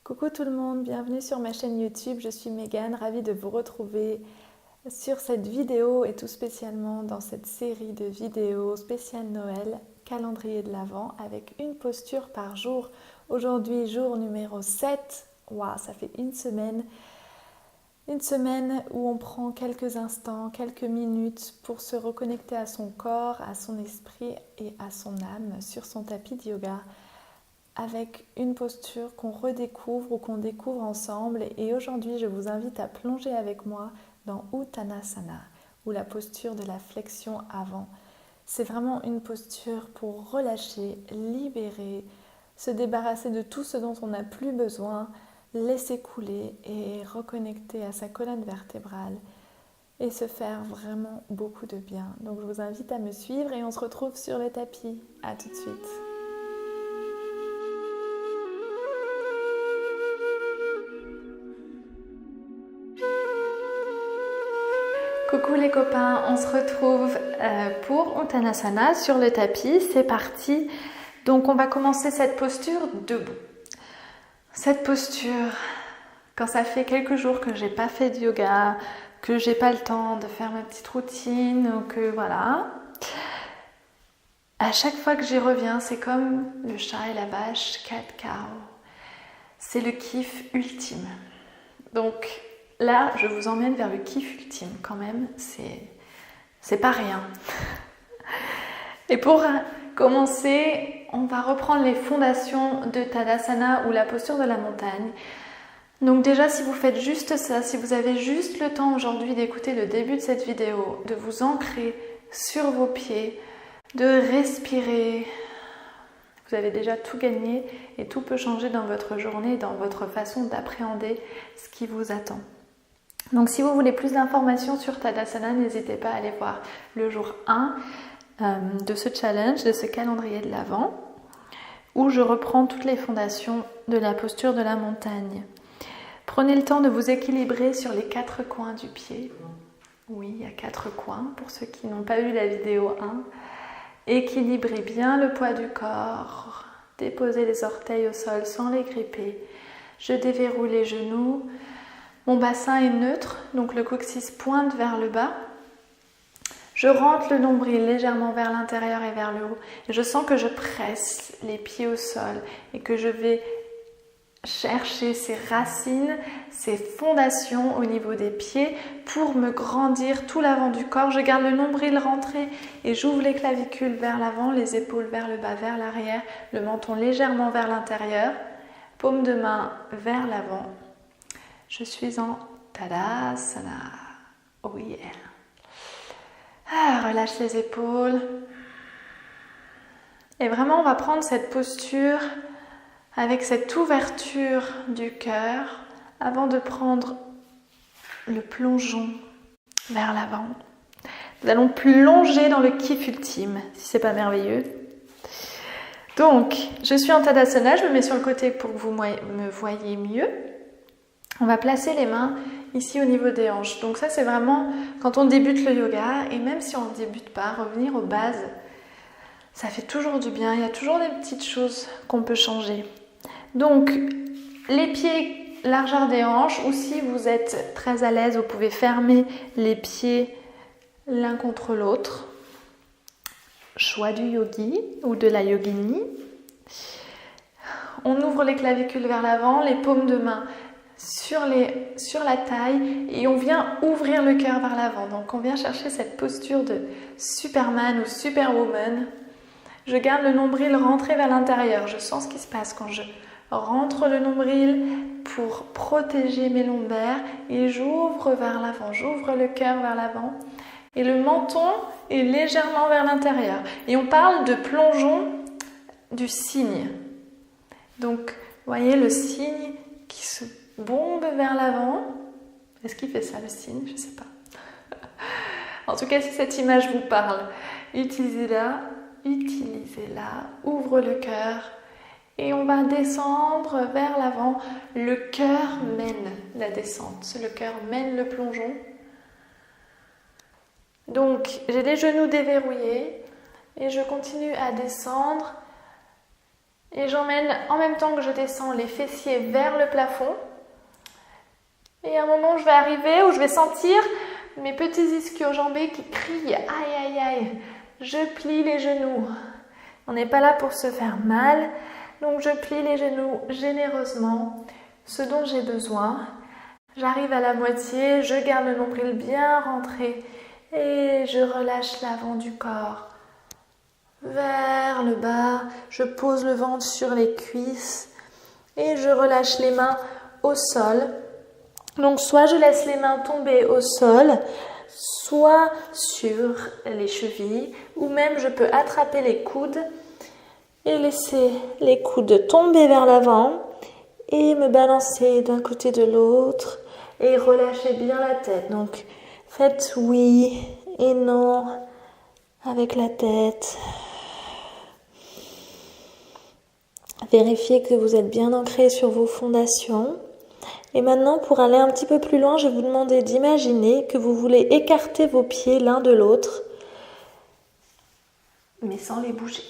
Coucou tout le monde, bienvenue sur ma chaîne YouTube, je suis Megan, ravie de vous retrouver sur cette vidéo et tout spécialement dans cette série de vidéos spéciales Noël, calendrier de l'Avent avec une posture par jour. Aujourd'hui, jour numéro 7, waouh, ça fait une semaine où on prend quelques instants, quelques minutes pour se reconnecter à son corps, à son esprit et à son âme sur son tapis de yoga, avec une posture qu'on redécouvre ou qu'on découvre ensemble. Et aujourd'hui, je vous invite à plonger avec moi dans Uttanasana, ou la posture de la flexion avant. C'est vraiment une posture pour relâcher, libérer, se débarrasser de tout ce dont on n'a plus besoin, laisser couler et reconnecter à sa colonne vertébrale et se faire vraiment beaucoup de bien. Donc je vous invite à me suivre et on se retrouve sur le tapis. À tout de suite. Coucou les copains, on se retrouve pour Uttanasana sur le tapis, c'est parti. Donc on va commencer cette posture debout. Cette posture, quand ça fait quelques jours que j'ai pas fait de yoga, que j'ai pas le temps de faire ma petite routine, ou que voilà, à chaque fois que j'y reviens, c'est comme le chat et la vache, cat cow. C'est le kiff ultime. Donc là, je vous emmène vers le kiff ultime quand même, c'est pas rien. Et pour commencer, on va reprendre les fondations de Tadasana ou la posture de la montagne. Donc déjà, si vous faites juste ça, si vous avez juste le temps aujourd'hui d'écouter le début de cette vidéo, de vous ancrer sur vos pieds, de respirer, vous avez déjà tout gagné et tout peut changer dans votre journée, dans votre façon d'appréhender ce qui vous attend. Donc si vous voulez plus d'informations sur Tadasana, n'hésitez pas à aller voir le jour 1 de ce challenge, de ce calendrier de l'Avent, où je reprends toutes les fondations de la posture de la montagne. Prenez le temps de vous équilibrer sur les 4 coins du pied. Oui, il y a 4 coins pour ceux qui n'ont pas vu la vidéo 1. Équilibrez bien le poids du corps. Déposez les orteils au sol sans les gripper. Je déverrouille les genoux. Mon bassin est neutre, donc le coccyx pointe vers le bas. Je rentre le nombril légèrement vers l'intérieur et vers le haut. Et je sens que je presse les pieds au sol et que je vais chercher ces racines, ces fondations au niveau des pieds pour me grandir tout l'avant du corps. Je garde le nombril rentré et j'ouvre les clavicules vers l'avant, les épaules vers le bas, vers l'arrière, le menton légèrement vers l'intérieur, paume de main vers l'avant. Je suis en Tadasana. Oh yeah. Relâche les épaules. Et vraiment, on va prendre cette posture avec cette ouverture du cœur avant de prendre le plongeon vers l'avant. Nous allons plonger dans le kiff ultime, si c'est pas merveilleux. Donc, je suis en Tadasana, je me mets sur le côté pour que vous me voyez mieux. On va placer les mains ici au niveau des hanches. Donc ça, c'est vraiment quand on débute le yoga, et même si on ne débute pas, revenir aux bases, ça fait toujours du bien. Il y a toujours des petites choses qu'on peut changer. Donc, les pieds largeur des hanches, ou si vous êtes très à l'aise, vous pouvez fermer les pieds l'un contre l'autre. Choix du yogi ou de la yogini. On ouvre les clavicules vers l'avant, les paumes de main sur la taille et on vient ouvrir le cœur vers l'avant. Donc on vient chercher cette posture de Superman ou Superwoman. Je garde le nombril rentré vers l'intérieur. Je sens ce qui se passe quand je rentre le nombril pour protéger mes lombaires et j'ouvre vers l'avant. J'ouvre le cœur vers l'avant et le menton est légèrement vers l'intérieur. Et on parle de plongeon du cygne. Donc, vous voyez le cygne qui se bombe vers l'avant. Est-ce qu'il fait ça le cygne? Je ne sais pas. En tout cas, si cette image vous parle, utilisez-la, ouvre le cœur et on va descendre vers l'avant. Le cœur mène la descente, le cœur mène le plongeon. Donc, j'ai les genoux déverrouillés et je continue à descendre Et j'emmène en même temps que je descends les fessiers vers le plafond. Et à un moment, je vais arriver où je vais sentir mes petits ischio-jambés qui crient « Aïe, aïe, aïe !» Je plie les genoux. On n'est pas là pour se faire mal. Donc je plie les genoux généreusement, ce dont j'ai besoin. J'arrive à la moitié, je garde le nombril bien rentré et je relâche l'avant du corps vers le bas. Je pose le ventre sur les cuisses et je relâche les mains au sol. Donc soit je laisse les mains tomber au sol, soit sur les chevilles, ou même je peux attraper les coudes et laisser les coudes tomber vers l'avant et me balancer d'un côté de l'autre et relâcher bien la tête. Donc faites oui et non avec la tête. Vérifiez que vous êtes bien ancré sur vos fondations. Et maintenant, pour aller un petit peu plus loin, je vais vous demander d'imaginer que vous voulez écarter vos pieds l'un de l'autre, mais sans les bouger.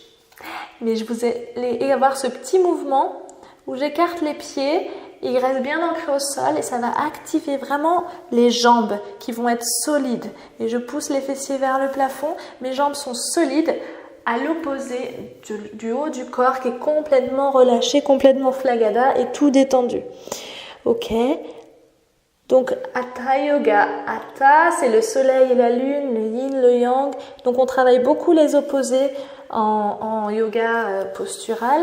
Mais je vous ai avoir ce petit mouvement où j'écarte les pieds, ils restent bien ancrés au sol et ça va activer vraiment les jambes qui vont être solides. Et je pousse les fessiers vers le plafond, mes jambes sont solides à l'opposé du haut du corps qui est complètement relâché, complètement flagada et tout détendu. Ok, donc Hatha Yoga. Hatha, c'est le soleil et la lune, le yin, le yang. Donc on travaille beaucoup les opposés en yoga postural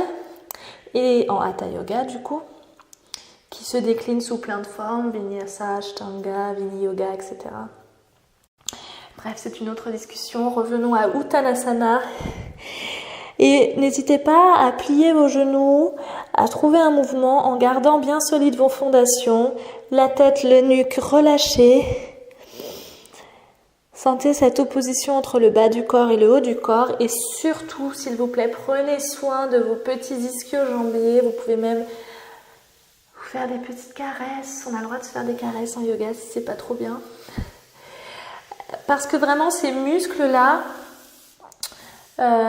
et en Hatha Yoga du coup, qui se décline sous plein de formes, Vinyasa, Ashtanga, Vini Yoga, etc. Bref, c'est une autre discussion. Revenons à Uttanasana. Et n'hésitez pas à plier vos genoux, à trouver un mouvement en gardant bien solide vos fondations, la tête, le nuque relâchée. Sentez cette opposition entre le bas du corps et le haut du corps. Et surtout, s'il vous plaît, prenez soin de vos petits ischio-jambiers. Vous pouvez même vous faire des petites caresses. On a le droit de se faire des caresses en yoga si c'est pas trop bien. Parce que vraiment, ces muscles-là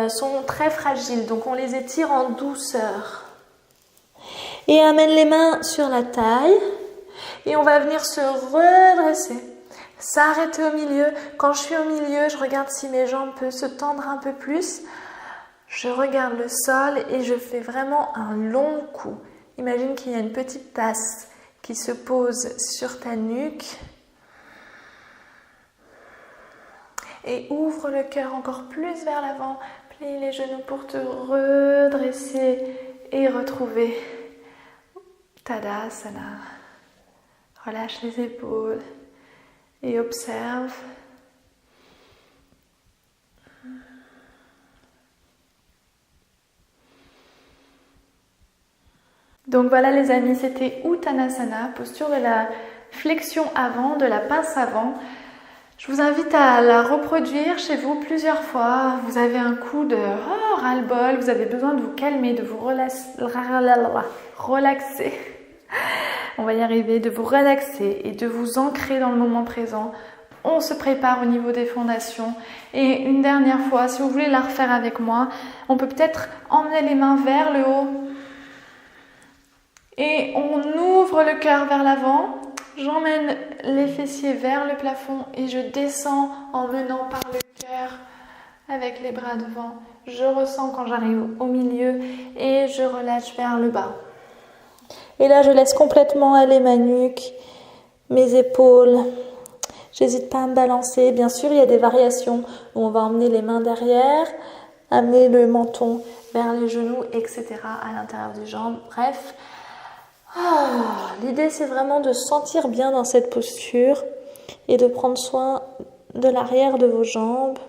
sont très fragiles, donc on les étire en douceur. Et amène les mains sur la taille et on va venir se redresser, s'arrêter au milieu. Quand je suis au milieu, je regarde si mes jambes peuvent se tendre un peu plus. Je regarde le sol et je fais vraiment un long coup. Imagine qu'il y a une petite tasse qui se pose sur ta nuque. Et ouvre le cœur encore plus vers l'avant. Plie les genoux pour te redresser et retrouver Tadasana. Relâche les épaules et observe. Donc voilà les amis, c'était Uttanasana, posture de la flexion avant, de la pince avant. Je vous invite à la reproduire chez vous plusieurs fois. Vous avez un coup de ras-le-bol, vous avez besoin de vous calmer, de vous relaxer. On va y arriver, de vous relaxer et de vous ancrer dans le moment présent. On se prépare au niveau des fondations. Et une dernière fois, si vous voulez la refaire avec moi, on peut peut-être emmener les mains vers le haut. Et on ouvre le cœur vers l'avant. J'emmène les fessiers vers le plafond et je descends en menant par le cœur avec les bras devant. Je ressens quand j'arrive au milieu et je relâche vers le bas. Et là, je laisse complètement aller ma nuque, mes épaules. J'hésite pas à me balancer. Bien sûr, il y a des variations où on va emmener les mains derrière, amener le menton vers les genoux, etc. à l'intérieur des jambes. Bref. L'idée c'est vraiment de se sentir bien dans cette posture et de prendre soin de l'arrière de vos jambes.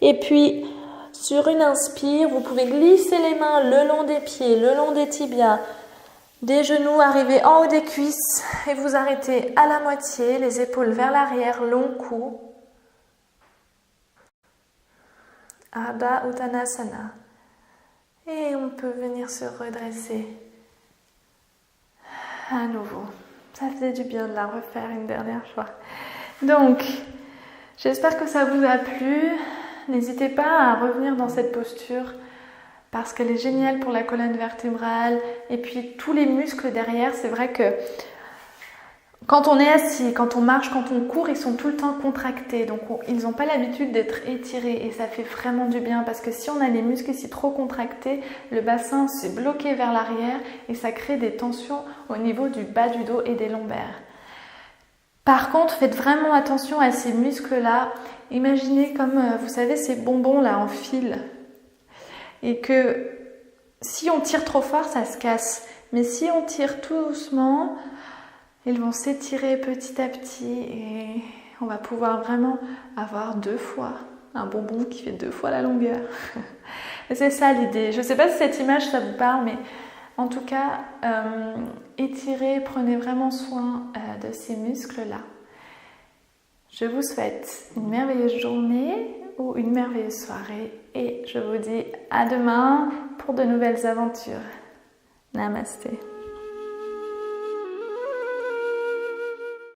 Et puis sur une inspire, vous pouvez glisser les mains le long des pieds, le long des tibias, des genoux, arriver en haut des cuisses et vous arrêtez à la moitié, les épaules vers l'arrière, long cou. Ardha Uttanasana. Et on peut venir se redresser. À nouveau, ça faisait du bien de la refaire une dernière fois. Donc, j'espère que ça vous a plu. N'hésitez pas à revenir dans cette posture parce qu'elle est géniale pour la colonne vertébrale et puis tous les muscles derrière. C'est vrai que quand on est assis, quand on marche, quand on court, ils sont tout le temps contractés. Donc ils n'ont pas l'habitude d'être étirés et ça fait vraiment du bien parce que si on a les muscles ici trop contractés, le bassin s'est bloqué vers l'arrière et ça crée des tensions au niveau du bas du dos et des lombaires. Par contre, faites vraiment attention à ces muscles-là. Imaginez comme, vous savez, ces bonbons là en fil. Et que si on tire trop fort, ça se casse. Mais si on tire tout doucement, ils vont s'étirer petit à petit et on va pouvoir vraiment avoir 2 fois un bonbon qui fait 2 fois la longueur. Et c'est ça l'idée. Je ne sais pas si cette image ça vous parle, mais en tout cas, étirez, prenez vraiment soin de ces muscles-là. Je vous souhaite une merveilleuse journée ou une merveilleuse soirée et je vous dis à demain pour de nouvelles aventures. Namasté.